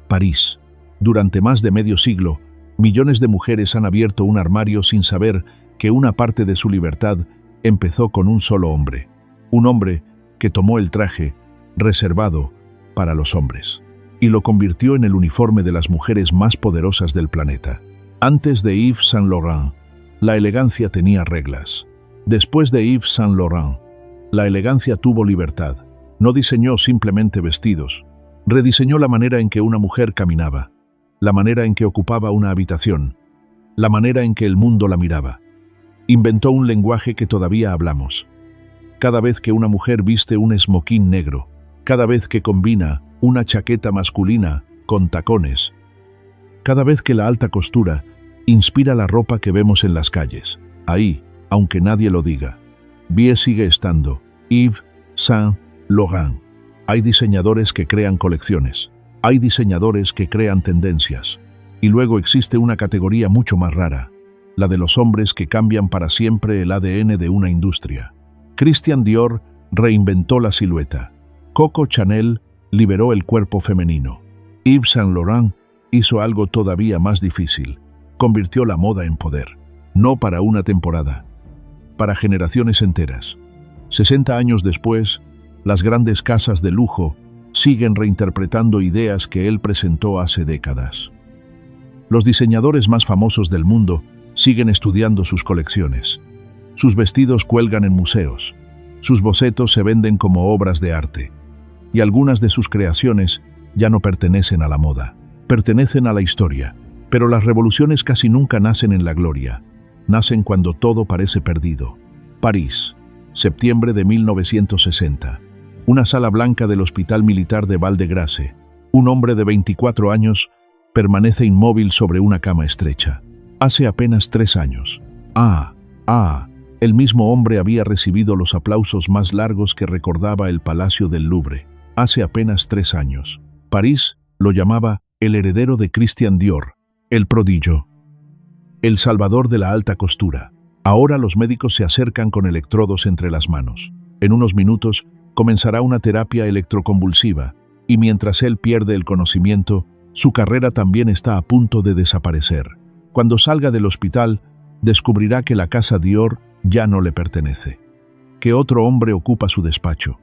París. Durante más de medio siglo, millones de mujeres han abierto un armario sin saber que una parte de su libertad empezó con un solo hombre. Un hombre que tomó el traje reservado para los hombres y lo convirtió en el uniforme de las mujeres más poderosas del planeta. Antes de Yves Saint Laurent, la elegancia tenía reglas. Después de Yves Saint Laurent, la elegancia tuvo libertad. No diseñó simplemente vestidos, rediseñó la manera en que una mujer caminaba, la manera en que ocupaba una habitación, la manera en que el mundo la miraba. Inventó un lenguaje que todavía hablamos. Cada vez que una mujer viste un esmoquín negro, cada vez que combina una chaqueta masculina con tacones, cada vez que la alta costura inspira la ropa que vemos en las calles. Ahí, aunque nadie lo diga, Vie sigue estando Yves Saint Laurent. Hay diseñadores que crean colecciones, hay diseñadores que crean tendencias, y luego existe una categoría mucho más rara, la de los hombres que cambian para siempre el ADN de una industria. Christian Dior reinventó la silueta. Coco Chanel liberó el cuerpo femenino. Yves Saint Laurent hizo algo todavía más difícil. Convirtió la moda en poder. No para una temporada, para generaciones enteras. 60 años después, las grandes casas de lujo siguen reinterpretando ideas que él presentó hace décadas. Los diseñadores más famosos del mundo siguen estudiando sus colecciones. Sus vestidos cuelgan en museos. Sus bocetos se venden como obras de arte. Y algunas de sus creaciones ya no pertenecen a la moda, pertenecen a la historia. Pero las revoluciones casi nunca nacen en la gloria. Nacen cuando todo parece perdido. París, septiembre de 1960. Una sala blanca del Hospital Militar de Val-de-Grâce. Un hombre de 24 años permanece inmóvil sobre una cama estrecha. Hace apenas 3 años. El mismo hombre había recibido los aplausos más largos que recordaba el Palacio del Louvre. Hace apenas 3 años. París lo llamaba el heredero de Christian Dior, el prodigio, el salvador de la alta costura. Ahora los médicos se acercan con electrodos entre las manos. En unos minutos comenzará una terapia electroconvulsiva, y mientras él pierde el conocimiento, su carrera también está a punto de desaparecer. Cuando salga del hospital, descubrirá que la casa Dior ya no le pertenece, que otro hombre ocupa su despacho,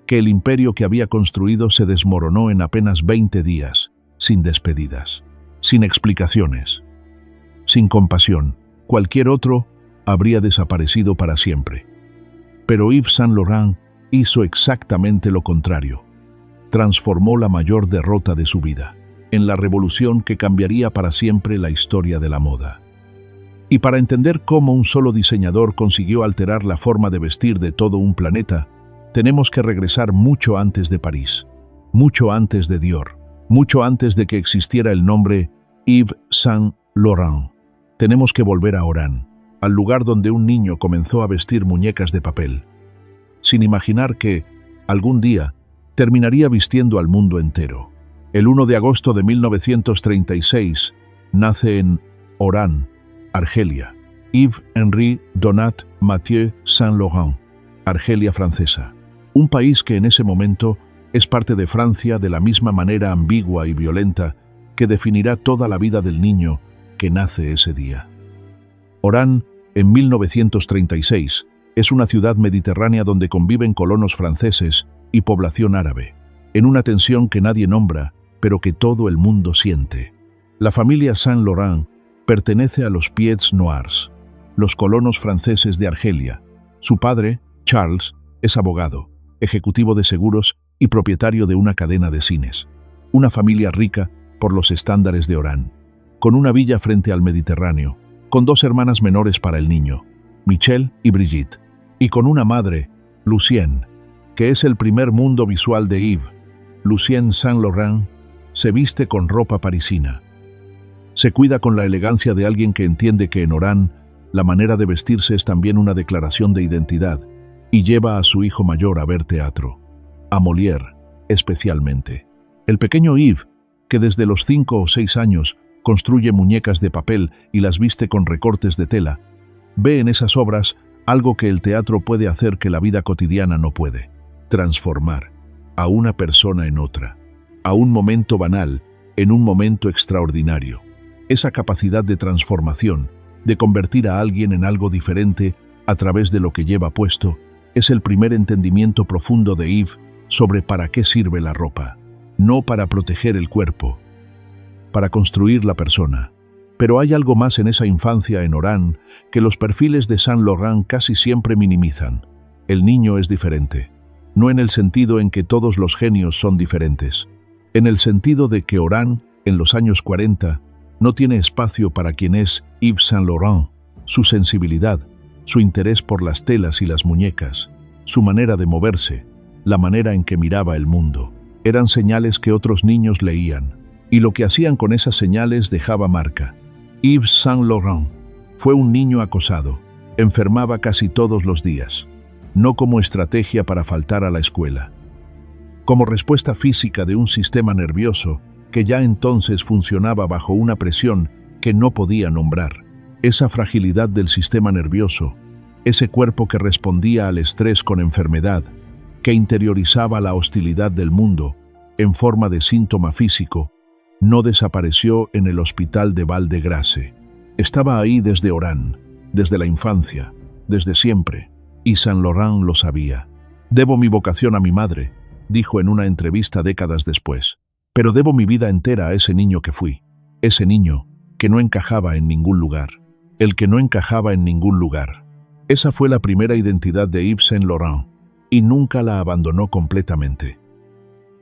que el imperio que había construido se desmoronó en apenas 20 días, sin despedidas, sin explicaciones, sin compasión. Cualquier otro habría desaparecido para siempre. Pero Yves Saint Laurent hizo exactamente lo contrario. Transformó la mayor derrota de su vida en la revolución que cambiaría para siempre la historia de la moda. Y para entender cómo un solo diseñador consiguió alterar la forma de vestir de todo un planeta, tenemos que regresar mucho antes de París, mucho antes de Dior, mucho antes de que existiera el nombre Yves Saint Laurent. Tenemos que volver a Oran, al lugar donde un niño comenzó a vestir muñecas de papel, sin imaginar que, algún día, terminaría vistiendo al mundo entero. El 1 de agosto de 1936 nace en Oran, Argelia, Yves-Henri Donat Mathieu Saint Laurent, Argelia francesa, un país que en ese momento es parte de Francia de la misma manera ambigua y violenta que definirá toda la vida del niño que nace ese día. Oran, en 1936, es una ciudad mediterránea donde conviven colonos franceses y población árabe, en una tensión que nadie nombra, pero que todo el mundo siente. La familia Saint Laurent pertenece a los Pieds Noirs, los colonos franceses de Argelia. Su padre, Charles, es abogado, ejecutivo de seguros y propietario de una cadena de cines. Una familia rica por los estándares de Oran, con una villa frente al Mediterráneo, con 2 hermanas menores para el niño, Michelle y Brigitte, y con una madre, Lucienne, que es el primer mundo visual de Yves. Lucienne Saint Laurent se viste con ropa parisina. Se cuida con la elegancia de alguien que entiende que en Oran la manera de vestirse es también una declaración de identidad, y lleva a su hijo mayor a ver teatro, a Molière especialmente. El pequeño Yves, que desde los 5 o 6 años construye muñecas de papel y las viste con recortes de tela, ve en esas obras algo que el teatro puede hacer que la vida cotidiana no puede: transformar a una persona en otra, a un momento banal en un momento extraordinario. Esa capacidad de transformación, de convertir a alguien en algo diferente a través de lo que lleva puesto, es el primer entendimiento profundo de Yves sobre para qué sirve la ropa. No para proteger el cuerpo, para construir la persona. Pero hay algo más en esa infancia en Oran que los perfiles de Saint Laurent casi siempre minimizan. El niño es diferente. No en el sentido en que todos los genios son diferentes. En el sentido de que Oran, en los años 40, no tiene espacio para quien es Yves Saint Laurent. Su sensibilidad, su interés por las telas y las muñecas, su manera de moverse, la manera en que miraba el mundo, eran señales que otros niños leían, y lo que hacían con esas señales dejaba marca. Yves Saint Laurent fue un niño acosado, enfermaba casi todos los días, no como estrategia para faltar a la escuela, como respuesta física de un sistema nervioso que ya entonces funcionaba bajo una presión que no podía nombrar. Esa fragilidad del sistema nervioso, ese cuerpo que respondía al estrés con enfermedad, que interiorizaba la hostilidad del mundo en forma de síntoma físico, no desapareció en el hospital de Val-de-Grâce. Estaba ahí desde Oran, desde la infancia, desde siempre, y Saint Laurent lo sabía. «Debo mi vocación a mi madre», dijo en una entrevista décadas después, «pero debo mi vida entera a ese niño que fui, ese niño que no encajaba en ningún lugar, el que no encajaba en ningún lugar». Esa fue la primera identidad de Yves Saint Laurent, y nunca la abandonó completamente.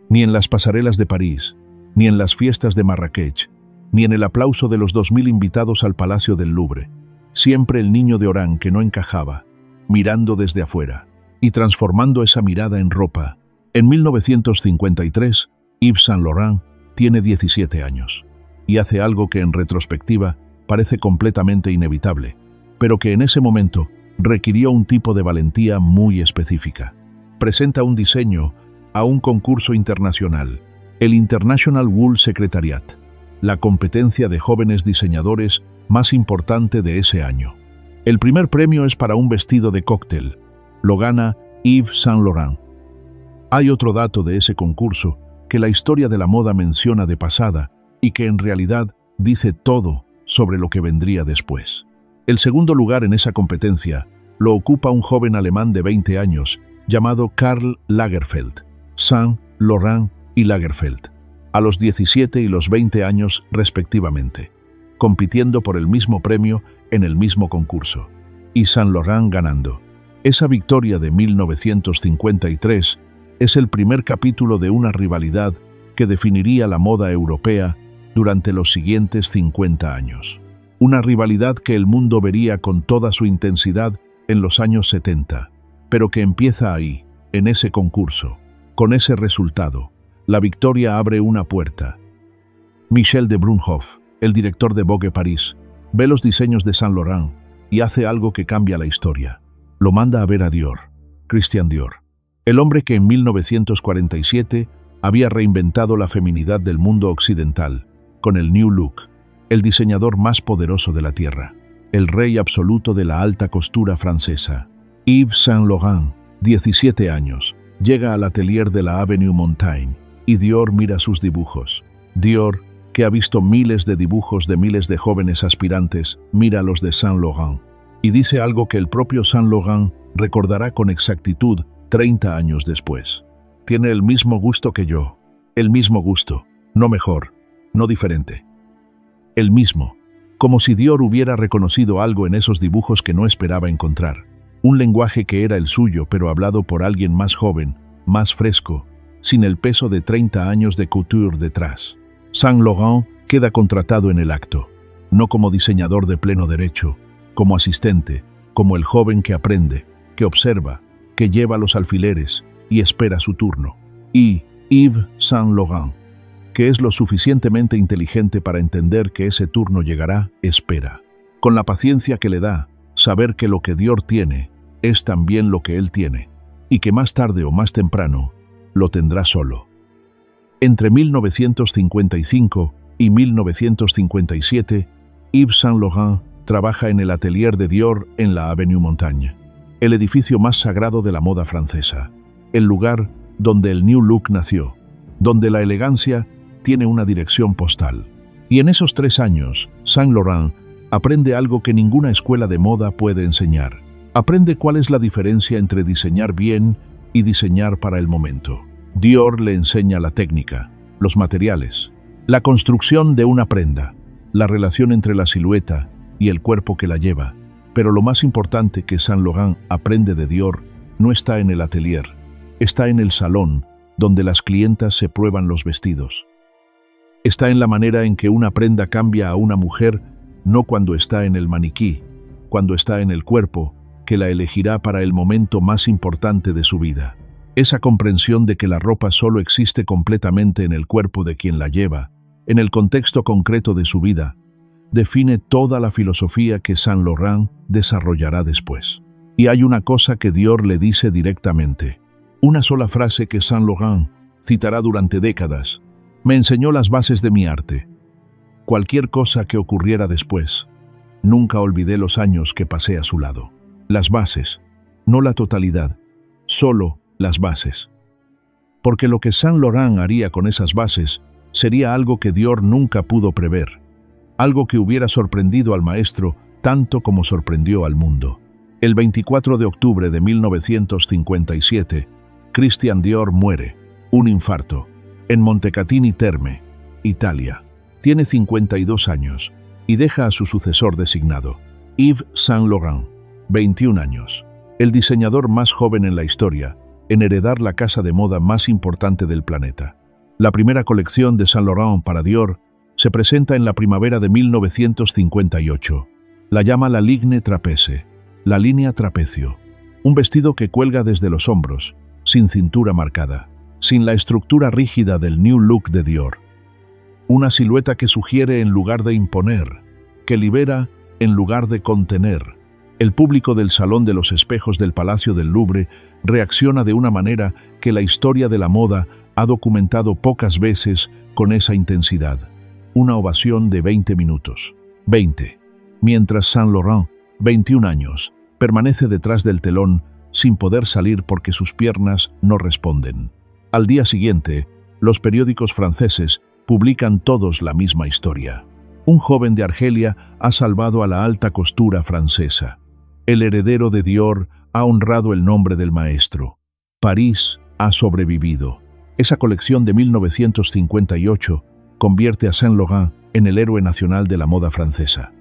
Ni en las pasarelas de París, ni en las fiestas de Marrakech, ni en el aplauso de los 2000 invitados al Palacio del Louvre. Siempre el niño de Oran que no encajaba, mirando desde afuera y transformando esa mirada en ropa. En 1953, Yves Saint Laurent tiene 17 años y hace algo que en retrospectiva parece completamente inevitable, pero que en ese momento requirió un tipo de valentía muy específica. Presenta un diseño a un concurso internacional, el International Wool Secretariat, la competencia de jóvenes diseñadores más importante de ese año. El primer premio es para un vestido de cóctel. Lo gana Yves Saint Laurent. Hay otro dato de ese concurso que la historia de la moda menciona de pasada y que en realidad dice todo sobre lo que vendría después. El segundo lugar en esa competencia lo ocupa un joven alemán de 20 años llamado Karl Lagerfeld. Saint Laurent y Lagerfeld, a los 17 y los 20 años respectivamente, compitiendo por el mismo premio en el mismo concurso, y Saint Laurent ganando. Esa victoria de 1953 es el primer capítulo de una rivalidad que definiría la moda europea durante los siguientes 50 años. Una rivalidad que el mundo vería con toda su intensidad en los años 70, pero que empieza ahí, en ese concurso. Con ese resultado, la victoria abre una puerta. Michel de Brunhoff, el director de Vogue París, ve los diseños de Saint Laurent y hace algo que cambia la historia. Lo manda a ver a Dior, Christian Dior, el hombre que en 1947 había reinventado la feminidad del mundo occidental, con el New Look, el diseñador más poderoso de la Tierra, el rey absoluto de la alta costura francesa. Yves Saint Laurent, 17 años, llega al atelier de la Avenue Montaigne y Dior mira sus dibujos. Dior, que ha visto miles de dibujos de miles de jóvenes aspirantes, mira los de Saint Laurent y dice algo que el propio Saint Laurent recordará con exactitud 30 años después. Tiene el mismo gusto que yo, el mismo gusto, no mejor, no diferente. El mismo, como si Dior hubiera reconocido algo en esos dibujos que no esperaba encontrar. Un lenguaje que era el suyo, pero hablado por alguien más joven, más fresco, sin el peso de 30 años de couture detrás. Saint Laurent queda contratado en el acto, no como diseñador de pleno derecho, como asistente, como el joven que aprende, que observa, que lleva los alfileres y espera su turno. Y Yves Saint Laurent, que es lo suficientemente inteligente para entender que ese turno llegará, espera, con la paciencia que le da saber que lo que Dior tiene es también lo que él tiene, y que más tarde o más temprano lo tendrá solo. Entre 1955 y 1957, Yves Saint Laurent trabaja en el atelier de Dior en la Avenue Montaigne, el edificio más sagrado de la moda francesa, el lugar donde el New Look nació, donde la elegancia tiene una dirección postal. Y en esos 3 años, Saint Laurent aprende algo que ninguna escuela de moda puede enseñar. Aprende cuál es la diferencia entre diseñar bien y diseñar para el momento. Dior le enseña la técnica, los materiales, la construcción de una prenda, la relación entre la silueta y el cuerpo que la lleva. Pero lo más importante que Saint Laurent aprende de Dior no está en el atelier, está en el salón donde las clientas se prueban los vestidos. Está en la manera en que una prenda cambia a una mujer, no cuando está en el maniquí, cuando está en el cuerpo, que la elegirá para el momento más importante de su vida. Esa comprensión de que la ropa solo existe completamente en el cuerpo de quien la lleva, en el contexto concreto de su vida, define toda la filosofía que Saint Laurent desarrollará después. Y hay una cosa que Dior le dice directamente, una sola frase que Saint Laurent citará durante décadas: me enseñó las bases de mi arte. Cualquier cosa que ocurriera después, nunca olvidé los años que pasé a su lado. Las bases, no la totalidad, solo las bases. Porque lo que Saint Laurent haría con esas bases sería algo que Dior nunca pudo prever, algo que hubiera sorprendido al maestro tanto como sorprendió al mundo. El 24 de octubre de 1957, Christian Dior muere, un infarto, en Montecatini Terme, Italia. Tiene 52 años y deja a su sucesor designado, Yves Saint Laurent, 21 años, el diseñador más joven en la historia en heredar la casa de moda más importante del planeta. La primera colección de Saint Laurent para Dior se presenta en la primavera de 1958. La llama la ligne trapeze, la línea trapecio, un vestido que cuelga desde los hombros, sin cintura marcada, sin la estructura rígida del New Look de Dior. Una silueta que sugiere en lugar de imponer, que libera en lugar de contener. El público del Salón de los Espejos del Palacio del Louvre reacciona de una manera que la historia de la moda ha documentado pocas veces con esa intensidad. Una ovación de 20 minutos. 20. Mientras Saint Laurent, 21 años, permanece detrás del telón sin poder salir porque sus piernas no responden. Al día siguiente, los periódicos franceses publican todos la misma historia. Un joven de Argelia ha salvado a la alta costura francesa. El heredero de Dior ha honrado el nombre del maestro. París ha sobrevivido. Esa colección de 1958 convierte a Saint Laurent en el héroe nacional de la moda francesa.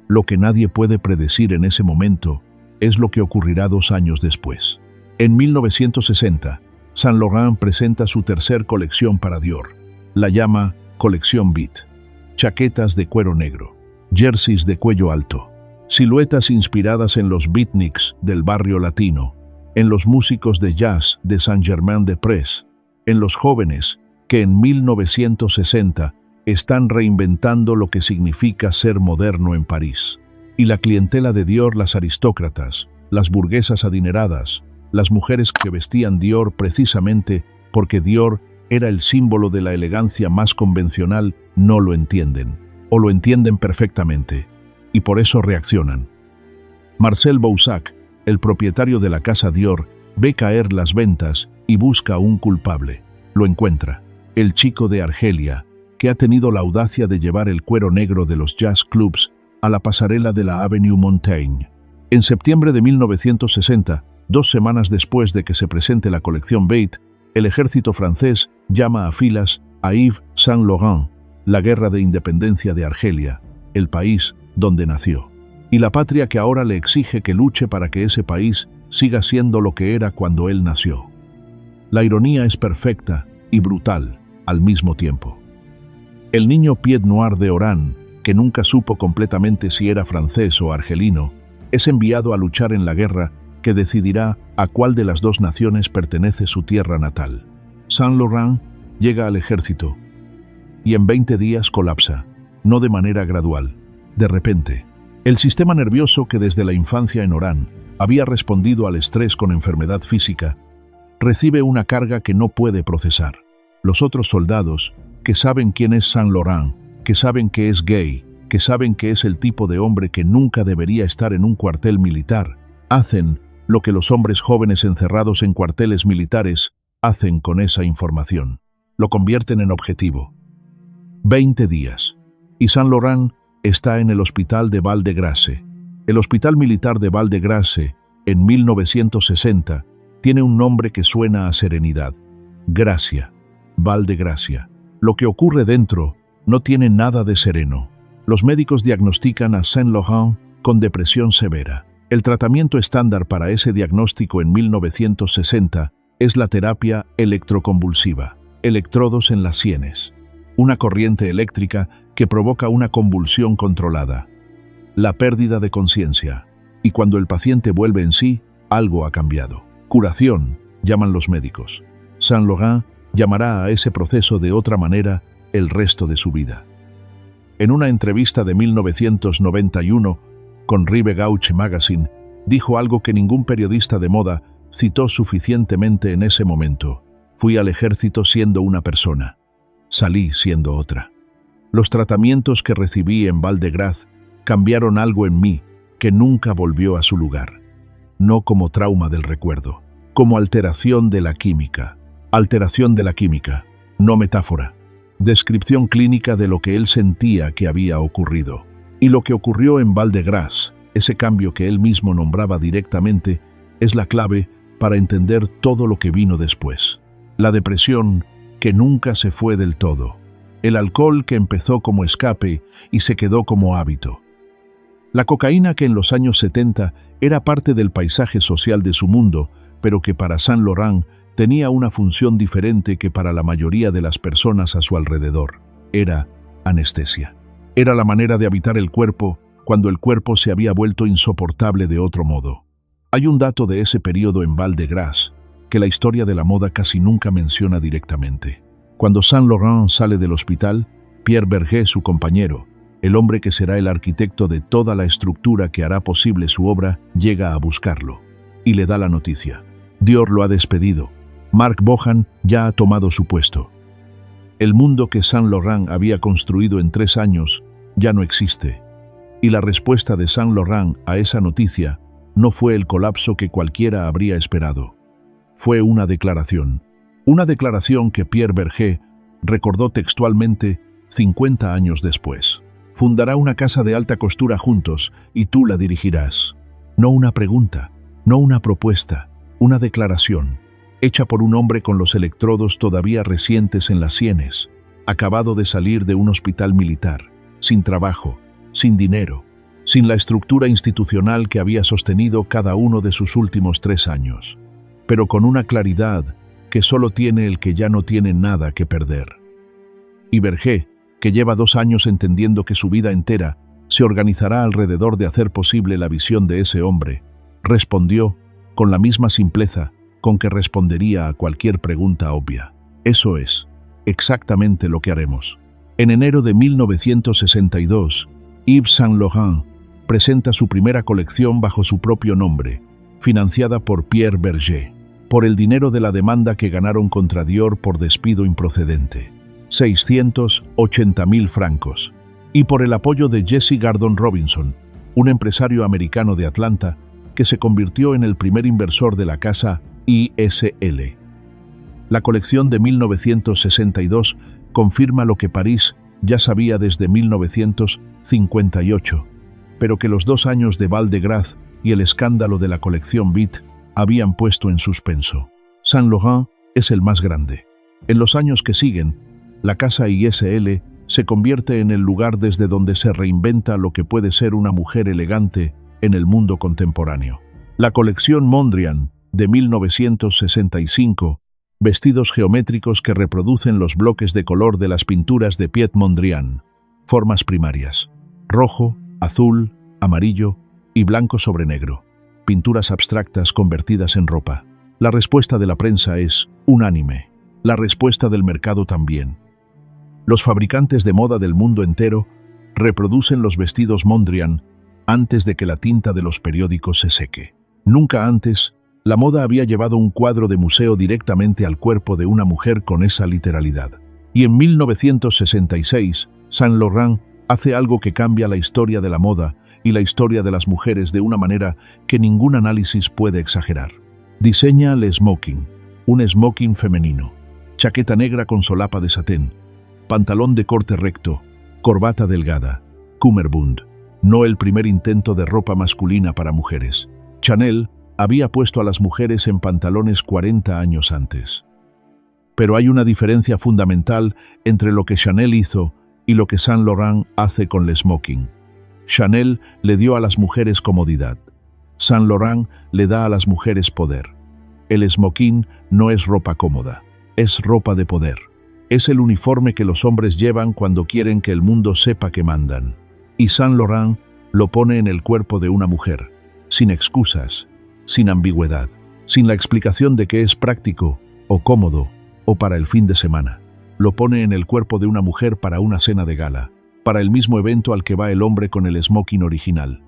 Lo que nadie puede predecir en ese momento es lo que ocurrirá 2 años después. En 1960, Saint Laurent presenta su tercer colección para Dior. La llama Colección Beat. Chaquetas de cuero negro, jerseys de cuello alto, siluetas inspiradas en los beatniks del barrio latino, en los músicos de jazz de Saint-Germain-des-Prés, en los jóvenes que en 1960 están reinventando lo que significa ser moderno en París. Y la clientela de Dior, las aristócratas, las burguesas adineradas, las mujeres que vestían Dior precisamente porque Dior era el símbolo de la elegancia más convencional, no lo entienden, o lo entienden perfectamente, y por eso reaccionan. Marcel Boussac, el propietario de la casa Dior, ve caer las ventas y busca a un culpable. Lo encuentra, el chico de Argelia, que ha tenido la audacia de llevar el cuero negro de los jazz clubs a la pasarela de la Avenue Montaigne. En septiembre de 1960, 2 semanas después de que se presente la colección Beat, el ejército francés llama a filas a Yves Saint Laurent, la guerra de independencia de Argelia, el país donde nació, y la patria que ahora le exige que luche para que ese país siga siendo lo que era cuando él nació. La ironía es perfecta y brutal al mismo tiempo. El niño Pied Noir de Oran, que nunca supo completamente si era francés o argelino, es enviado a luchar en la guerra que decidirá a cuál de las 2 naciones pertenece su tierra natal. Saint Laurent llega al ejército y en 20 días colapsa, no de manera gradual, de repente. El sistema nervioso que desde la infancia en Oran había respondido al estrés con enfermedad física, recibe una carga que no puede procesar. Los otros soldados, que saben quién es Saint Laurent, que saben que es gay, que saben que es el tipo de hombre que nunca debería estar en un cuartel militar, hacen lo que los hombres jóvenes encerrados en cuarteles militares hacen con esa información. Lo convierten en objetivo. 20 días. Y Saint Laurent está en el hospital de Val-de-Grâce. El hospital militar de Val-de-Grâce, en 1960, tiene un nombre que suena a serenidad. Gracia. Val-de-Gracia. Lo que ocurre dentro no tiene nada de sereno. Los médicos diagnostican a Saint Laurent con depresión severa. El tratamiento estándar para ese diagnóstico en 1960 es la terapia electroconvulsiva, electrodos en las sienes, una corriente eléctrica que provoca una convulsión controlada, la pérdida de conciencia, y cuando el paciente vuelve en sí, algo ha cambiado. Curación, llaman los médicos. Saint Laurent llamará a ese proceso de otra manera el resto de su vida. En una entrevista de 1991 con Rive Gauche Magazine, dijo algo que ningún periodista de moda citó suficientemente en ese momento. Fui al ejército siendo una persona. Salí siendo otra. Los tratamientos que recibí en Val-de-Grâce cambiaron algo en mí que nunca volvió a su lugar. No como trauma del recuerdo, como alteración de la química. Alteración de la química, no metáfora. Descripción clínica de lo que él sentía que había ocurrido. Y lo que ocurrió en Val-de-Grâce, ese cambio que él mismo nombraba directamente, es la clave para entender todo lo que vino después. La depresión que nunca se fue del todo. El alcohol que empezó como escape y se quedó como hábito. La cocaína que en los años 70 era parte del paisaje social de su mundo, pero que para Saint Laurent tenía una función diferente que para la mayoría de las personas a su alrededor. Era anestesia. Era la manera de habitar el cuerpo cuando el cuerpo se había vuelto insoportable de otro modo. Hay un dato de ese periodo en Val-de-Grâce que la historia de la moda casi nunca menciona directamente. Cuando Saint Laurent sale del hospital, Pierre Bergé, su compañero, el hombre que será el arquitecto de toda la estructura que hará posible su obra, llega a buscarlo y le da la noticia. Dior lo ha despedido. Marc Bohan ya ha tomado su puesto. El mundo que Saint Laurent había construido en 3 años ya no existe. Y la respuesta de Saint Laurent a esa noticia no fue el colapso que cualquiera habría esperado. Fue una declaración que Pierre Bergé recordó textualmente 50 años después. Fundará una casa de alta costura juntos y tú la dirigirás. No una pregunta, no una propuesta, una declaración, hecha por un hombre con los electrodos todavía recientes en las sienes, acabado de salir de un hospital militar, sin trabajo, sin dinero, sin la estructura institucional que había sostenido cada uno de sus últimos 3 años, pero con una claridad que solo tiene el que ya no tiene nada que perder. Y Bergé, que lleva 2 años entendiendo que su vida entera se organizará alrededor de hacer posible la visión de ese hombre, respondió con la misma simpleza con que respondería a cualquier pregunta obvia. Eso es exactamente lo que haremos. En enero de 1962, Yves Saint Laurent presenta su primera colección bajo su propio nombre, financiada por Pierre Bergé, por el dinero de la demanda que ganaron contra Dior por despido improcedente, 680.000 francos, y por el apoyo de Jesse Gardon Robinson, un empresario americano de Atlanta que se convirtió en el primer inversor de la casa ISL. La colección de 1962 confirma lo que París ya sabía desde 1958, pero que los 2 años de Val-de-Grâce y el escándalo de la colección Beat habían puesto en suspenso. Saint Laurent es el más grande. En los años que siguen, la casa ISL se convierte en el lugar desde donde se reinventa lo que puede ser una mujer elegante en el mundo contemporáneo. La colección Mondrian de 1965, vestidos geométricos que reproducen los bloques de color de las pinturas de Piet Mondrian, formas primarias, rojo, azul, amarillo y blanco sobre negro, pinturas abstractas convertidas en ropa. La respuesta de la prensa es unánime, la respuesta del mercado también. Los fabricantes de moda del mundo entero reproducen los vestidos Mondrian antes de que la tinta de los periódicos se seque. Nunca antes, la moda había llevado un cuadro de museo directamente al cuerpo de una mujer con esa literalidad. Y en 1966, Saint Laurent hace algo que cambia la historia de la moda y la historia de las mujeres de una manera que ningún análisis puede exagerar. Diseña el smoking, un smoking femenino, chaqueta negra con solapa de satén, pantalón de corte recto, corbata delgada, cummerbund. No el primer intento de ropa masculina para mujeres. Chanel había puesto a las mujeres en pantalones 40 años antes. Pero hay una diferencia fundamental entre lo que Chanel hizo y lo que Saint Laurent hace con el smoking. Chanel le dio a las mujeres comodidad. Saint Laurent le da a las mujeres poder. El smoking no es ropa cómoda, es ropa de poder. Es el uniforme que los hombres llevan cuando quieren que el mundo sepa que mandan. Y Saint Laurent lo pone en el cuerpo de una mujer, sin excusas, sin ambigüedad, sin la explicación de que es práctico o cómodo o para el fin de semana. Lo pone en el cuerpo de una mujer para una cena de gala, para el mismo evento al que va el hombre con el smoking original.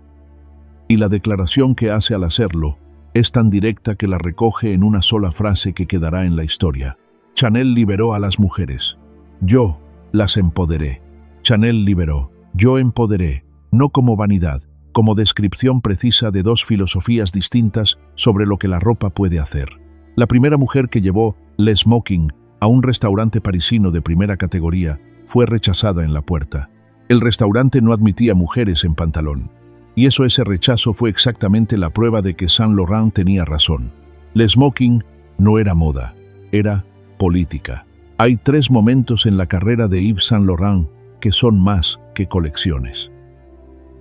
Y la declaración que hace al hacerlo es tan directa que la recoge en una sola frase que quedará en la historia. Chanel liberó a las mujeres. Yo las empoderé. Chanel liberó. Yo empoderé, no como vanidad, como descripción precisa de dos filosofías distintas sobre lo que la ropa puede hacer. La primera mujer que llevó le smoking a un restaurante parisino de primera categoría fue rechazada en la puerta. El restaurante no admitía mujeres en pantalón. Y ese rechazo fue exactamente la prueba de que Saint Laurent tenía razón. Le smoking no era moda, era política. Hay 3 momentos en la carrera de Yves Saint Laurent que son más que colecciones.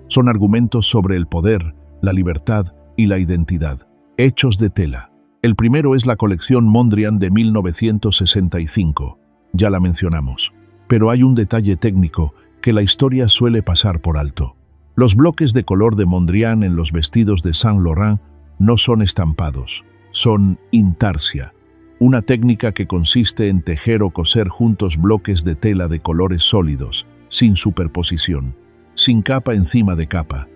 Son argumentos sobre el poder, la libertad y la identidad, hechos de tela. El primero es la colección Mondrian de 1965, ya la mencionamos. Pero hay un detalle técnico que la historia suele pasar por alto. Los bloques de color de Mondrian en los vestidos de Saint Laurent no son estampados, son intarsia, una técnica que consiste en tejer o coser juntos bloques de tela de colores sólidos, sin superposición, sin capa encima de capa.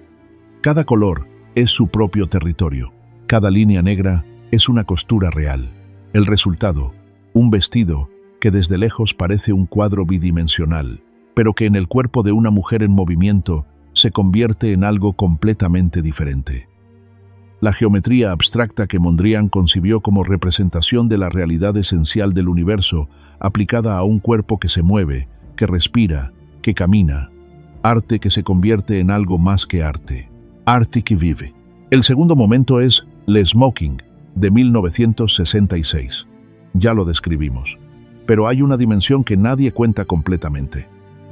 Cada color es su propio territorio, cada línea negra es una costura real. El resultado, un vestido que desde lejos parece un cuadro bidimensional, pero que en el cuerpo de una mujer en movimiento se convierte en algo completamente diferente. La geometría abstracta que Mondrian concibió como representación de la realidad esencial del universo, aplicada a un cuerpo que se mueve, que respira, que camina. Arte que se convierte en algo más que arte. Arte que vive. El segundo momento es Le Smoking, de 1966. Ya lo describimos. Pero hay una dimensión que nadie cuenta completamente.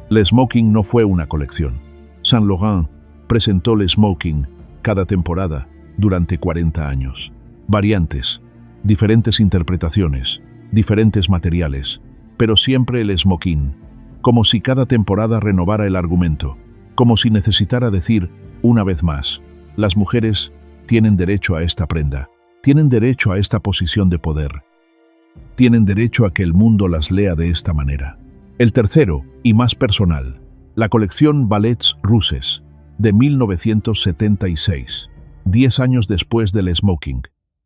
Le Smoking no fue una colección. Saint Laurent presentó Le Smoking cada temporada durante 40 años. Variantes, diferentes interpretaciones, diferentes materiales, pero siempre el smoking, como si cada temporada renovara el argumento, como si necesitara decir, una vez más, las mujeres tienen derecho a esta prenda, tienen derecho a esta posición de poder, tienen derecho a que el mundo las lea de esta manera. El tercero, y más personal, la colección Ballets Russes, de 1976. 10 años después del smoking,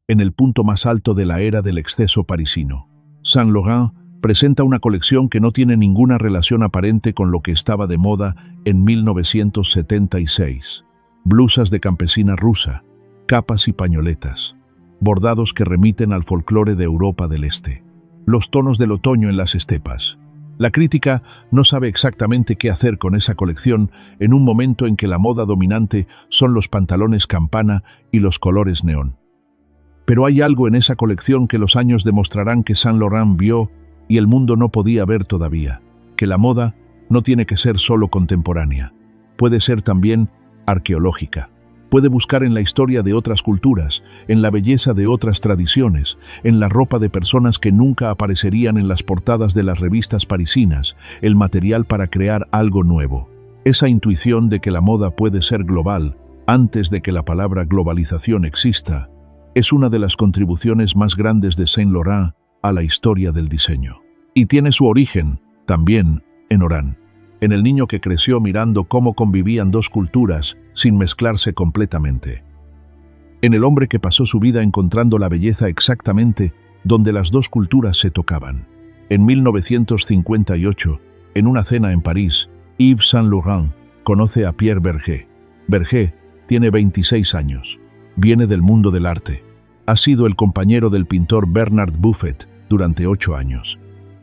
en el punto más alto de la era del exceso parisino. Saint Laurent presenta una colección que no tiene ninguna relación aparente con lo que estaba de moda en 1976. Blusas de campesina rusa, capas y pañoletas, bordados que remiten al folclore de Europa del Este, los tonos del otoño en las estepas. La crítica no sabe exactamente qué hacer con esa colección en un momento en que la moda dominante son los pantalones campana y los colores neón. Pero hay algo en esa colección que los años demostrarán que Saint Laurent vio y el mundo no podía ver todavía, que la moda no tiene que ser solo contemporánea, puede ser también arqueológica. Puede buscar en la historia de otras culturas, en la belleza de otras tradiciones, en la ropa de personas que nunca aparecerían en las portadas de las revistas parisinas, el material para crear algo nuevo. Esa intuición de que la moda puede ser global, antes de que la palabra globalización exista, es una de las contribuciones más grandes de Saint Laurent a la historia del diseño. Y tiene su origen, también, en Oran, en el niño que creció mirando cómo convivían dos culturas sin mezclarse completamente. En el hombre que pasó su vida encontrando la belleza exactamente donde las dos culturas se tocaban. En 1958, en una cena en París, Yves Saint Laurent conoce a Pierre Berger. Berger tiene 26 años. Viene del mundo del arte. Ha sido el compañero del pintor Bernard Buffet durante 8 años.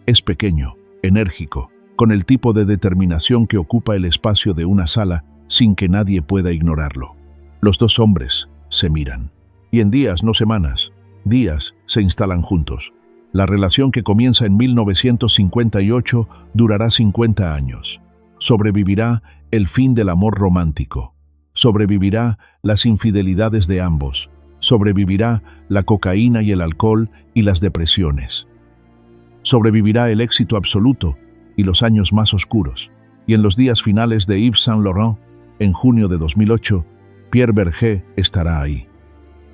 Es pequeño, enérgico, con el tipo de determinación que ocupa el espacio de una sala sin que nadie pueda ignorarlo. Los dos hombres se miran. Y en días, no semanas, días, se instalan juntos. La relación que comienza en 1958 durará 50 años. Sobrevivirá el fin del amor romántico. Sobrevivirá las infidelidades de ambos. Sobrevivirá la cocaína y el alcohol y las depresiones. Sobrevivirá el éxito absoluto y los años más oscuros. Y en los días finales de Yves Saint Laurent, en junio de 2008, Pierre Berger estará ahí.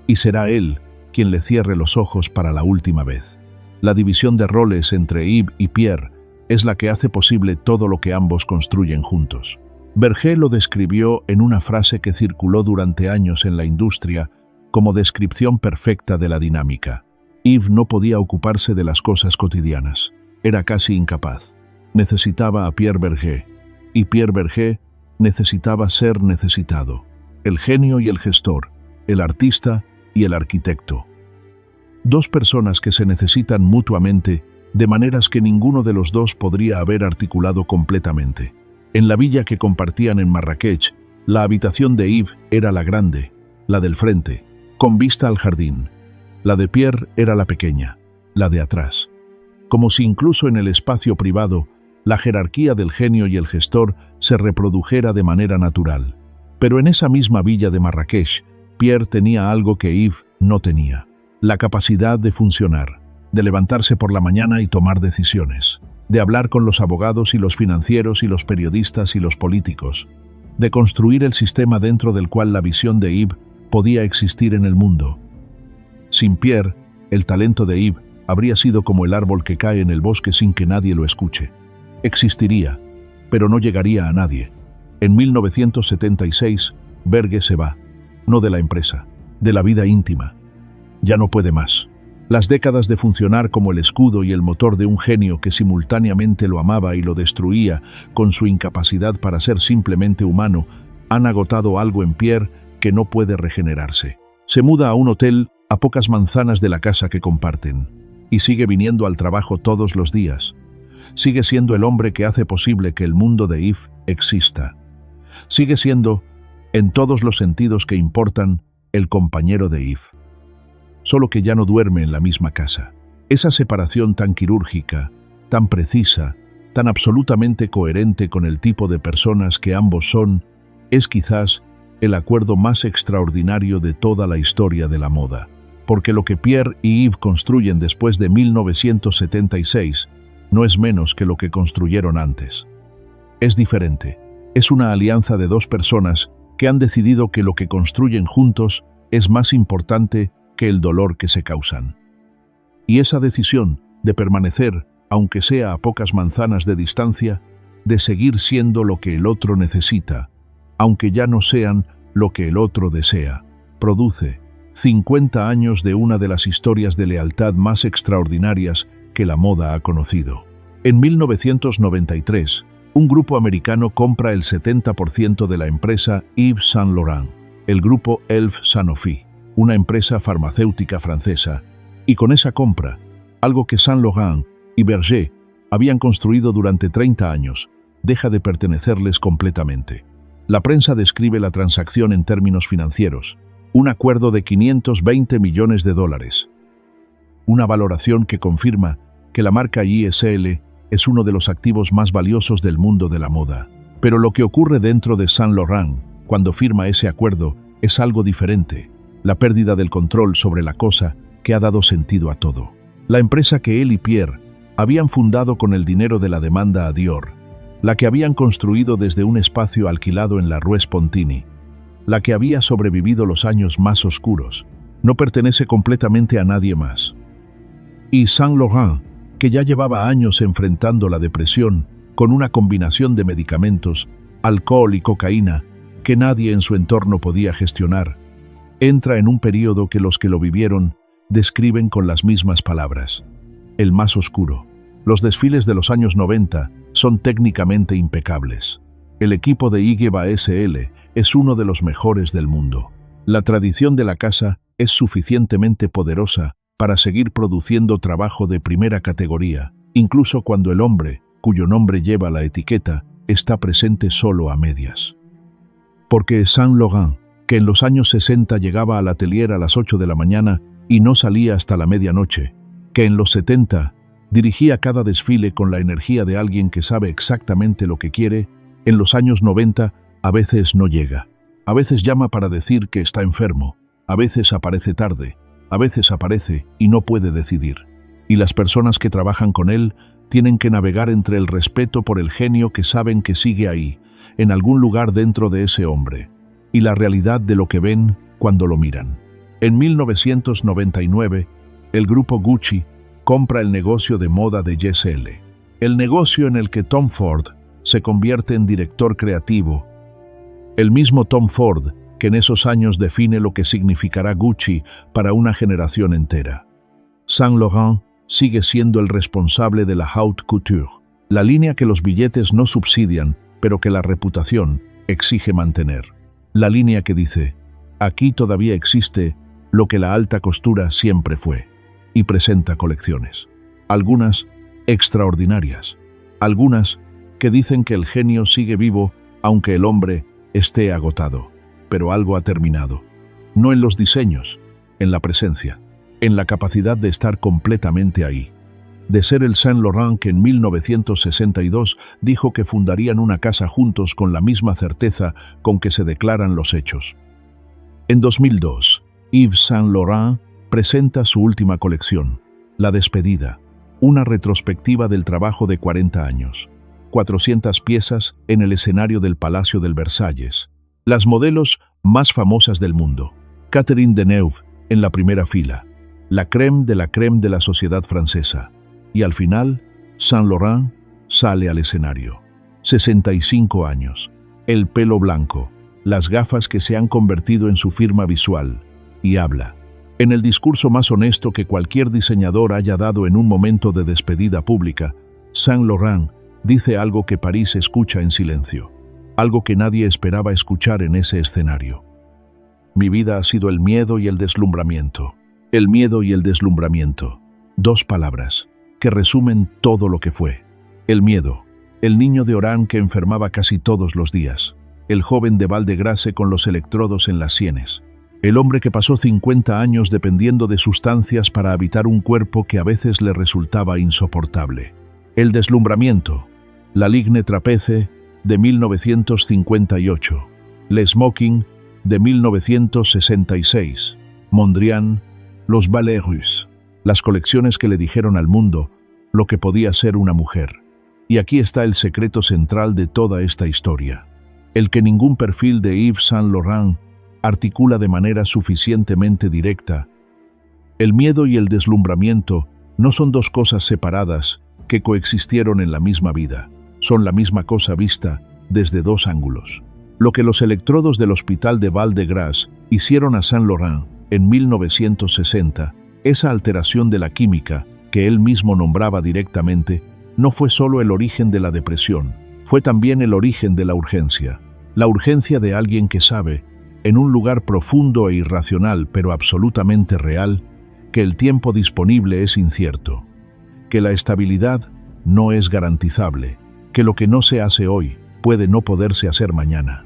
Y será él quien le cierre los ojos para la última vez. La división de roles entre Yves y Pierre es la que hace posible todo lo que ambos construyen juntos. Berger lo describió en una frase que circuló durante años en la industria como descripción perfecta de la dinámica. Yves no podía ocuparse de las cosas cotidianas. Era casi incapaz. Necesitaba a Pierre Berger, y Pierre Berger necesitaba ser necesitado. El genio y el gestor, el artista y el arquitecto. Dos personas que se necesitan mutuamente de maneras que ninguno de los dos podría haber articulado completamente. En la villa que compartían en Marrakech, la habitación de Yves era la grande, la del frente, con vista al jardín. La de Pierre era la pequeña, la de atrás. Como si incluso en el espacio privado, la jerarquía del genio y el gestor se reprodujera de manera natural. Pero en esa misma villa de Marrakech, Pierre tenía algo que Yves no tenía: la capacidad de funcionar, de levantarse por la mañana y tomar decisiones, de hablar con los abogados y los financieros y los periodistas y los políticos, de construir el sistema dentro del cual la visión de Yves podía existir en el mundo. Sin Pierre, el talento de Yves habría sido como el árbol que cae en el bosque sin que nadie lo escuche. Existiría, pero no llegaría a nadie. En 1976, Berger se va, no de la empresa, de la vida íntima. Ya no puede más. Las décadas de funcionar como el escudo y el motor de un genio que simultáneamente lo amaba y lo destruía con su incapacidad para ser simplemente humano han agotado algo en Pierre que no puede regenerarse. Se muda a un hotel a pocas manzanas de la casa que comparten y sigue viniendo al trabajo todos los días. Sigue siendo el hombre que hace posible que el mundo de Yves exista. Sigue siendo, en todos los sentidos que importan, el compañero de Yves. Solo que ya no duerme en la misma casa. Esa separación tan quirúrgica, tan precisa, tan absolutamente coherente con el tipo de personas que ambos son, es quizás el acuerdo más extraordinario de toda la historia de la moda. Porque lo que Pierre y Yves construyen después de 1976 no es menos que lo que construyeron antes. Es diferente. Es una alianza de dos personas que han decidido que lo que construyen juntos es más importante que el dolor que se causan. Y esa decisión de permanecer, aunque sea a pocas manzanas de distancia, de seguir siendo lo que el otro necesita, aunque ya no sean lo que el otro desea, produce 50 años de una de las historias de lealtad más extraordinarias que la moda ha conocido. En 1993, un grupo americano compra el 70% de la empresa Yves Saint Laurent, el grupo Elf Sanofi, una empresa farmacéutica francesa, y con esa compra, algo que Saint Laurent y Berger habían construido durante 30 años, deja de pertenecerles completamente. La prensa describe la transacción en términos financieros: un acuerdo de 520 millones de dólares. Una valoración que confirma que la marca YSL es uno de los activos más valiosos del mundo de la moda. Pero lo que ocurre dentro de Saint Laurent cuando firma ese acuerdo es algo diferente: la pérdida del control sobre la cosa que ha dado sentido a todo. La empresa que él y Pierre habían fundado con el dinero de la demanda a Dior, la que habían construido desde un espacio alquilado en la Rue Spontini, la que había sobrevivido los años más oscuros, no pertenece completamente a nadie más. Y Saint Laurent, que ya llevaba años enfrentando la depresión con una combinación de medicamentos, alcohol y cocaína que nadie en su entorno podía gestionar, entra en un período que los que lo vivieron describen con las mismas palabras: el más oscuro. Los desfiles de los años 90 son técnicamente impecables. El equipo de YSL es uno de los mejores del mundo. La tradición de la casa es suficientemente poderosa para seguir produciendo trabajo de primera categoría, incluso cuando el hombre cuyo nombre lleva la etiqueta, está presente solo a medias. Porque Saint Laurent, que en los años 60 llegaba al atelier a las 8 de la mañana y no salía hasta la medianoche, que en los 70 dirigía cada desfile con la energía de alguien que sabe exactamente lo que quiere, en los años 90 a veces no llega. A veces llama para decir que está enfermo, a veces aparece tarde, a veces aparece y no puede decidir. Y las personas que trabajan con él tienen que navegar entre el respeto por el genio que saben que sigue ahí, en algún lugar dentro de ese hombre, y la realidad de lo que ven cuando lo miran. En 1999, el grupo Gucci compra el negocio de moda de YSL, el negocio en el que Tom Ford se convierte en director creativo. El mismo Tom Ford que en esos años define lo que significará Gucci para una generación entera. Saint Laurent sigue siendo el responsable de la haute couture, la línea que los billetes no subsidian, pero que la reputación exige mantener. La línea que dice, aquí todavía existe lo que la alta costura siempre fue, y presenta colecciones. Algunas extraordinarias, algunas que dicen que el genio sigue vivo aunque el hombre esté agotado, pero algo ha terminado. No en los diseños, en la presencia, en la capacidad de estar completamente ahí. De ser el Saint Laurent que en 1962 dijo que fundarían una casa juntos con la misma certeza con que se declaran los hechos. En 2002, Yves Saint Laurent presenta su última colección, La Despedida, una retrospectiva del trabajo de 40 años. 400 piezas en el escenario del Palacio del Versalles. Las modelos más famosas del mundo. Catherine Deneuve en la primera fila, la crème de la sociedad francesa. Y al final, Saint Laurent sale al escenario. 65 años, el pelo blanco, las gafas que se han convertido en su firma visual, y habla. En el discurso más honesto que cualquier diseñador haya dado en un momento de despedida pública, Saint Laurent dice algo que París escucha en silencio, algo que nadie esperaba escuchar en ese escenario. Mi vida ha sido el miedo y el deslumbramiento. El miedo y el deslumbramiento. Dos palabras que resumen todo lo que fue. El miedo, el niño de Oran que enfermaba casi todos los días, el joven de Val de Grace con los electrodos en las sienes, el hombre que pasó 50 años dependiendo de sustancias para habitar un cuerpo que a veces le resultaba insoportable. El deslumbramiento, la Ligne Trapeze de 1958, Le Smoking de 1966, Mondrian, los Ballets Russes, las colecciones que le dijeron al mundo lo que podía ser una mujer. Y aquí está el secreto central de toda esta historia, el que ningún perfil de Yves Saint Laurent articula de manera suficientemente directa. El miedo y el deslumbramiento no son dos cosas separadas que coexistieron en la misma vida, son la misma cosa vista desde dos ángulos. Lo que los electrodos del Hospital de Val de Grace hicieron a Saint Laurent en 1960, esa alteración de la química que él mismo nombraba directamente, no fue solo el origen de la depresión, fue también el origen de la urgencia de alguien que sabe, en un lugar profundo e irracional pero absolutamente real, que el tiempo disponible es incierto, que la estabilidad no es garantizable, que lo que no se hace hoy puede no poderse hacer mañana.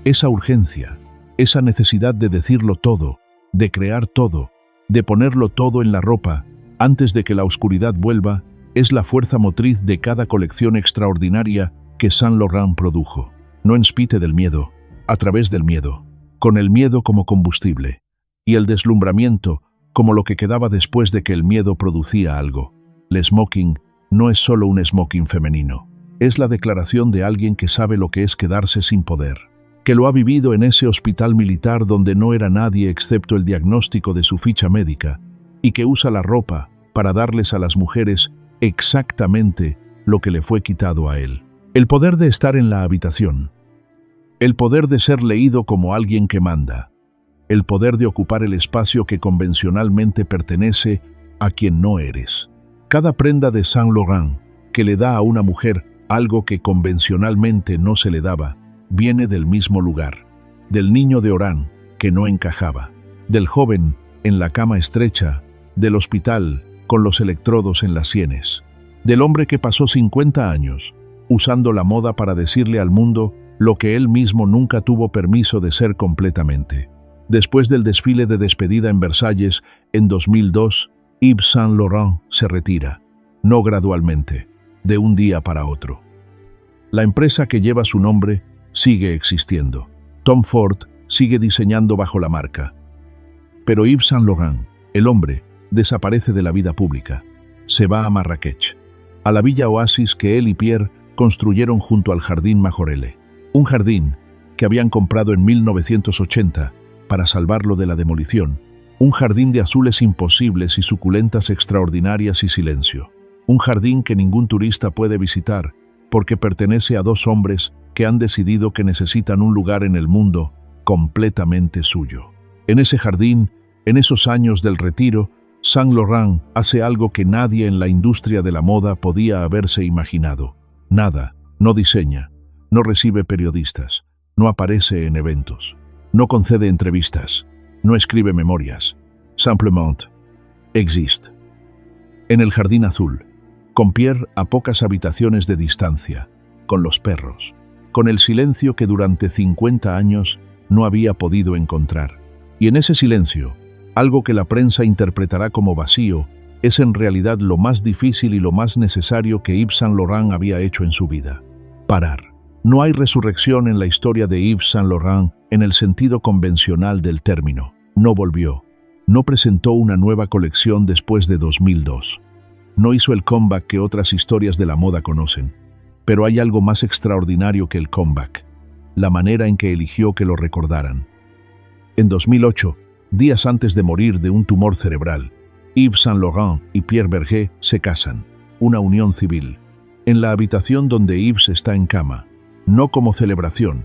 Esa urgencia, esa necesidad de decirlo todo, de crear todo, de ponerlo todo en la ropa antes de que la oscuridad vuelva, es la fuerza motriz de cada colección extraordinaria que Saint Laurent produjo. No en spite del miedo, a través del miedo, con el miedo como combustible, y el deslumbramiento como lo que quedaba después de que el miedo producía algo. El smoking no es solo un smoking femenino, es la declaración de alguien que sabe lo que es quedarse sin poder, que lo ha vivido en ese hospital militar donde no era nadie excepto el diagnóstico de su ficha médica, y que usa la ropa para darles a las mujeres exactamente lo que le fue quitado a él. El poder de estar en la habitación, el poder de ser leído como alguien que manda, el poder de ocupar el espacio que convencionalmente pertenece a quien no eres. Cada prenda de Saint Laurent que le da a una mujer algo que convencionalmente no se le daba, viene del mismo lugar, del niño de Oran que no encajaba, del joven en la cama estrecha, del hospital con los electrodos en las sienes. del hombre que pasó 50 años usando la moda para decirle al mundo lo que él mismo nunca tuvo permiso de ser completamente. Después del desfile de despedida en Versalles en 2002, Yves Saint Laurent se retira, no gradualmente, de un día para otro. La empresa que lleva su nombre sigue existiendo. Tom Ford sigue diseñando bajo la marca. Pero Yves Saint Laurent, el hombre, desaparece de la vida pública. Se va a Marrakech, a la villa oasis que él y Pierre construyeron junto al Jardín Majorelle. Un jardín que habían comprado en 1980 para salvarlo de la demolición. Un jardín de azules imposibles y suculentas extraordinarias y silencio. Un jardín que ningún turista puede visitar porque pertenece a dos hombres que han decidido que necesitan un lugar en el mundo completamente suyo. En ese jardín, en esos años del retiro, Saint Laurent hace algo que nadie en la industria de la moda podía haberse imaginado. Nada, no diseña, no recibe periodistas, no aparece en eventos, no concede entrevistas, no escribe memorias. Simplement existe. En el jardín azul, con Pierre a pocas habitaciones de distancia, con los perros, con el silencio que durante 50 años no había podido encontrar. Y en ese silencio, algo que la prensa interpretará como vacío, es en realidad lo más difícil y lo más necesario que Yves Saint Laurent había hecho en su vida. Parar. No hay resurrección en la historia de Yves Saint Laurent en el sentido convencional del término. No volvió. No presentó una nueva colección después de 2002. No hizo el comeback que otras historias de la moda conocen. Pero hay algo más extraordinario que el comeback: la manera en que eligió que lo recordaran. En 2008, días antes de morir de un tumor cerebral, Yves Saint Laurent y Pierre Bergé se casan, una unión civil, en la habitación donde Yves está en cama, no como celebración,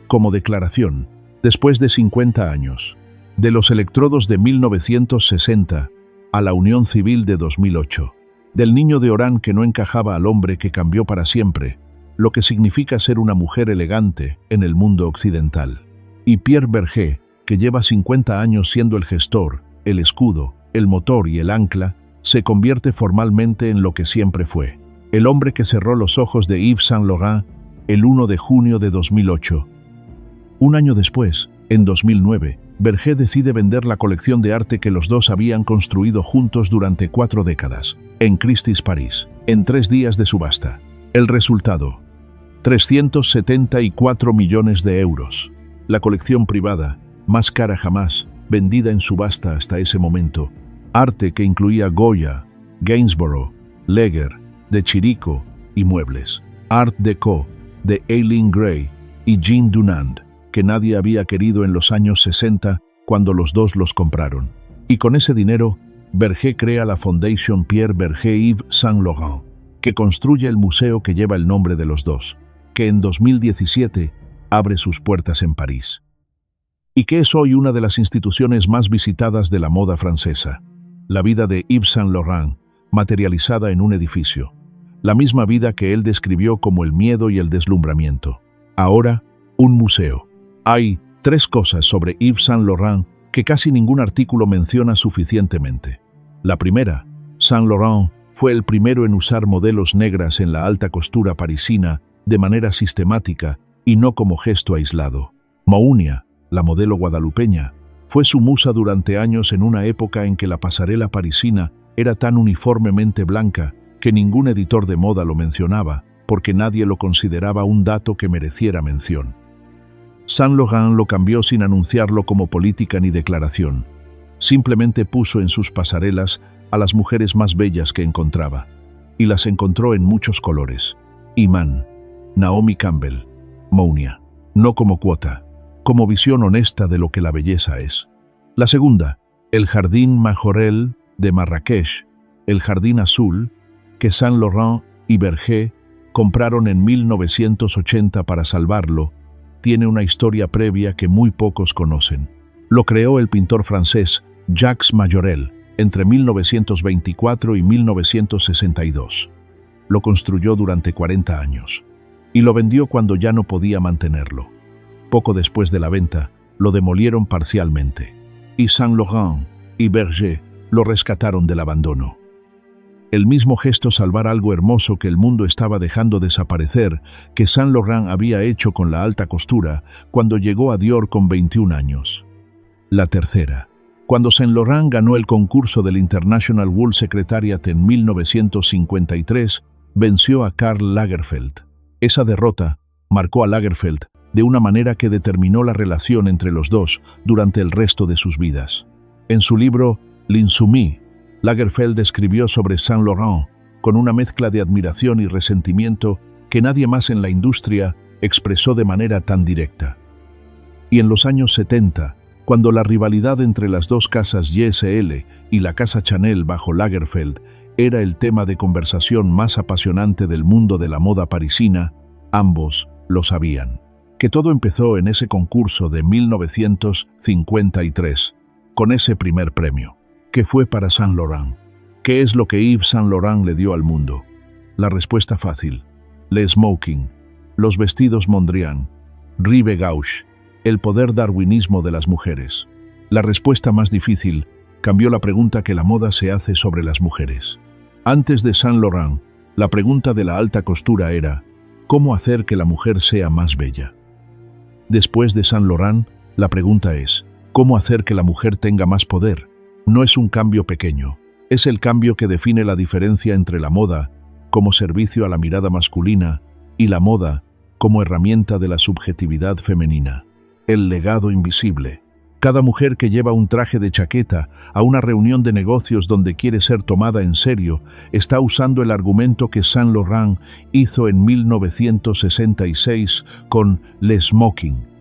como declaración, después de 50 años, de los electrodos de 1960 a la unión civil de 2008, del niño de Orán que no encajaba al hombre que cambió para siempre, lo que significa ser una mujer elegante en el mundo occidental, y Pierre Bergé, que lleva 50 años siendo el gestor, el escudo, el motor y el ancla, se convierte formalmente en lo que siempre fue, el hombre que cerró los ojos de Yves Saint Laurent el 1 de junio de 2008. Un año después, en 2009, Bergé decide vender la colección de arte que los dos habían construido juntos durante 4 décadas, en Christie's París, en 3 días de subasta. El resultado: 374 millones de euros. La colección privada, más cara jamás, vendida en subasta hasta ese momento. Arte que incluía Goya, Gainsborough, Leger, de Chirico y muebles. Art Deco, de Eileen Gray y Jean Dunand, que nadie había querido en los años 60 cuando los dos los compraron. Y con ese dinero, Bergé crea la Fondation Pierre Bergé Yves Saint Laurent, que construye el museo que lleva el nombre de los dos, que en 2017 abre sus puertas en París. Y que es hoy una de las instituciones más visitadas de la moda francesa. La vida de Yves Saint Laurent, materializada en un edificio. La misma vida que él describió como el miedo y el deslumbramiento. Ahora, un museo. Hay 3 cosas sobre Yves Saint Laurent que casi ningún artículo menciona suficientemente. La primera, Saint Laurent fue el primero en usar modelos negras en la alta costura parisina de manera sistemática y no como gesto aislado. Mounia, la modelo guadalupeña, fue su musa durante años en una época en que la pasarela parisina era tan uniformemente blanca que ningún editor de moda lo mencionaba, porque nadie lo consideraba un dato que mereciera mención. Saint Laurent lo cambió sin anunciarlo como política ni declaración. Simplemente puso en sus pasarelas a las mujeres más bellas que encontraba, y las encontró en muchos colores. Iman, Naomi Campbell, Mounia, no como cuota, como visión honesta de lo que la belleza es. La segunda, el Jardín Majorelle de Marrakech, el Jardín Azul, que Saint Laurent y Bergé compraron en 1980 para salvarlo, tiene una historia previa que muy pocos conocen. Lo creó el pintor francés Jacques Majorelle entre 1924 y 1962. Lo construyó durante 40 años y lo vendió cuando ya no podía mantenerlo. Poco después de la venta, lo demolieron parcialmente y Saint Laurent y Bergé lo rescataron del abandono. El mismo gesto salvar algo hermoso que el mundo estaba dejando desaparecer, que Saint Laurent había hecho con la alta costura cuando llegó a Dior con 21 años. La tercera. Cuando Saint Laurent ganó el concurso del International Wool Secretariat en 1953, venció a Karl Lagerfeld. Esa derrota marcó a Lagerfeld de una manera que determinó la relación entre los dos durante el resto de sus vidas. En su libro L'Insoumis, Lagerfeld escribió sobre Saint Laurent con una mezcla de admiración y resentimiento que nadie más en la industria expresó de manera tan directa. Y en los años 70, cuando la rivalidad entre las dos casas YSL y la casa Chanel bajo Lagerfeld era el tema de conversación más apasionante del mundo de la moda parisina, ambos lo sabían. Que todo empezó en ese concurso de 1953, con ese primer premio. ¿Qué fue para Saint Laurent? ¿Qué es lo que Yves Saint Laurent le dio al mundo? La respuesta fácil: le smoking, los vestidos Mondrian, Rive Gauche, el poder darwinismo de las mujeres. La respuesta más difícil cambió la pregunta que la moda se hace sobre las mujeres. Antes de Saint Laurent, la pregunta de la alta costura era: ¿cómo hacer que la mujer sea más bella? Después de Saint Laurent, la pregunta es: ¿cómo hacer que la mujer tenga más poder? No es un cambio pequeño, es el cambio que define la diferencia entre la moda como servicio a la mirada masculina y la moda como herramienta de la subjetividad femenina. El legado invisible. Cada mujer que lleva un traje de chaqueta a una reunión de negocios donde quiere ser tomada en serio está usando el argumento que Saint Laurent hizo en 1966 con Le Smoking.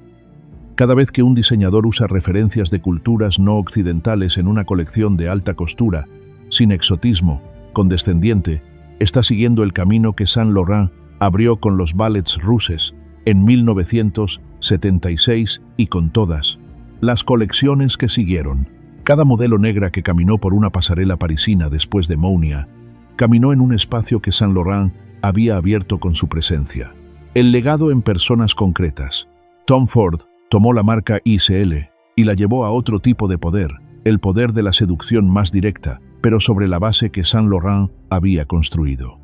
Cada vez que un diseñador usa referencias de culturas no occidentales en una colección de alta costura, sin exotismo, condescendiente, está siguiendo el camino que Saint Laurent abrió con los ballets ruses en 1976 y con todas las colecciones que siguieron. Cada modelo negra que caminó por una pasarela parisina después de Mounia caminó en un espacio que Saint Laurent había abierto con su presencia. El legado en personas concretas. Tom Ford tomó la marca YSL y la llevó a otro tipo de poder, el poder de la seducción más directa, pero sobre la base que Saint Laurent había construido.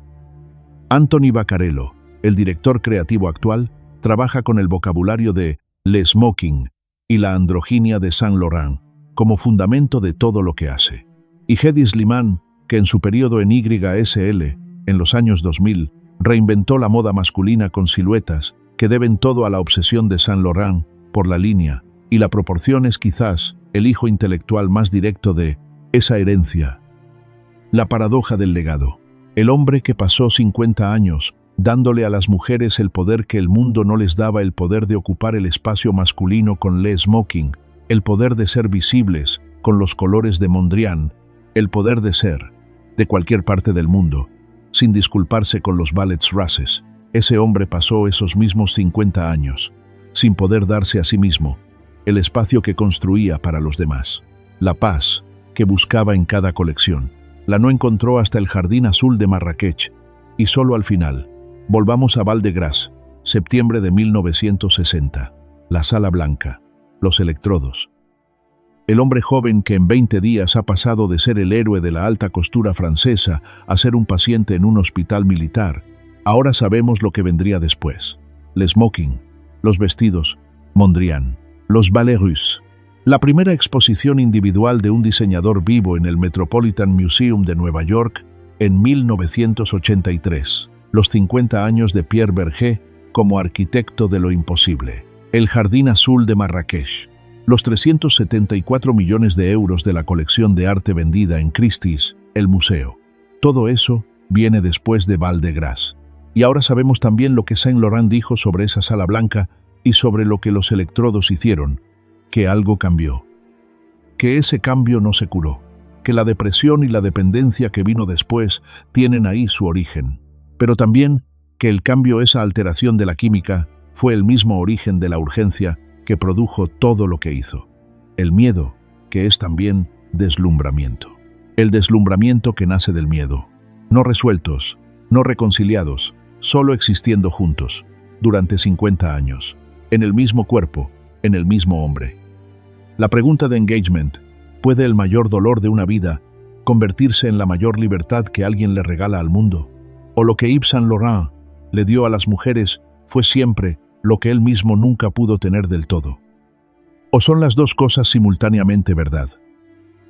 Anthony Vaccarello, el director creativo actual, trabaja con el vocabulario de Le Smoking y la androginia de Saint Laurent como fundamento de todo lo que hace. Y Hedi Slimane, que en su periodo en YSL, en los años 2000, reinventó la moda masculina con siluetas que deben todo a la obsesión de Saint Laurent por la línea, y la proporción es quizás el hijo intelectual más directo de esa herencia. La paradoja del legado. El hombre que pasó 50 años dándole a las mujeres el poder que el mundo no les daba, el poder de ocupar el espacio masculino con Le Smoking, el poder de ser visibles con los colores de Mondrian, el poder de ser de cualquier parte del mundo, sin disculparse con los ballets races. Ese hombre pasó esos mismos 50 años, sin poder darse a sí mismo el espacio que construía para los demás. La paz que buscaba en cada colección la no encontró hasta el Jardín Azul de Marrakech, y solo al final. Volvamos a Val de Grâce, septiembre de 1960. La Sala Blanca, los electrodos. El hombre joven que en 20 días ha pasado de ser el héroe de la alta costura francesa a ser un paciente en un hospital militar. Ahora sabemos lo que vendría después. Le Smoking, los vestidos Mondrian, los ballets russes. La primera exposición individual de un diseñador vivo en el Metropolitan Museum de Nueva York en 1983. Los 50 años de Pierre Berger como arquitecto de lo imposible. El Jardín Azul de Marrakech. Los 374 millones de euros de la colección de arte vendida en Christie's, el museo. Todo eso viene después de Val de Grâce. Y ahora sabemos también lo que Saint Laurent dijo sobre esa Sala Blanca y sobre lo que los electrodos hicieron, que algo cambió. Que ese cambio no se curó. Que la depresión y la dependencia que vino después tienen ahí su origen. Pero también que el cambio, esa alteración de la química, fue el mismo origen de la urgencia que produjo todo lo que hizo. El miedo, que es también deslumbramiento. El deslumbramiento que nace del miedo. No resueltos, no reconciliados, solo existiendo juntos, durante 50 años, en el mismo cuerpo, en el mismo hombre. La pregunta de engagement: ¿puede el mayor dolor de una vida convertirse en la mayor libertad que alguien le regala al mundo. O lo que Yves Saint Laurent le dio a las mujeres fue siempre lo que él mismo nunca pudo tener del todo. ¿O son las dos cosas simultáneamente verdad?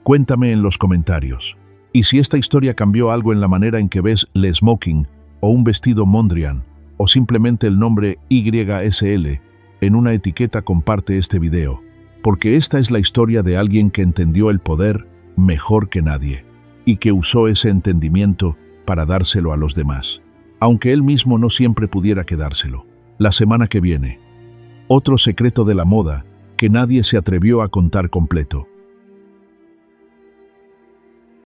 Cuéntame en los comentarios. Y si esta historia cambió algo en la manera en que ves le smoking, o un vestido Mondrian, o simplemente el nombre YSL, en una etiqueta comparte este video, porque esta es la historia de alguien que entendió el poder mejor que nadie, y que usó ese entendimiento para dárselo a los demás, aunque él mismo no siempre pudiera quedárselo. La semana que viene, otro secreto de la moda que nadie se atrevió a contar completo.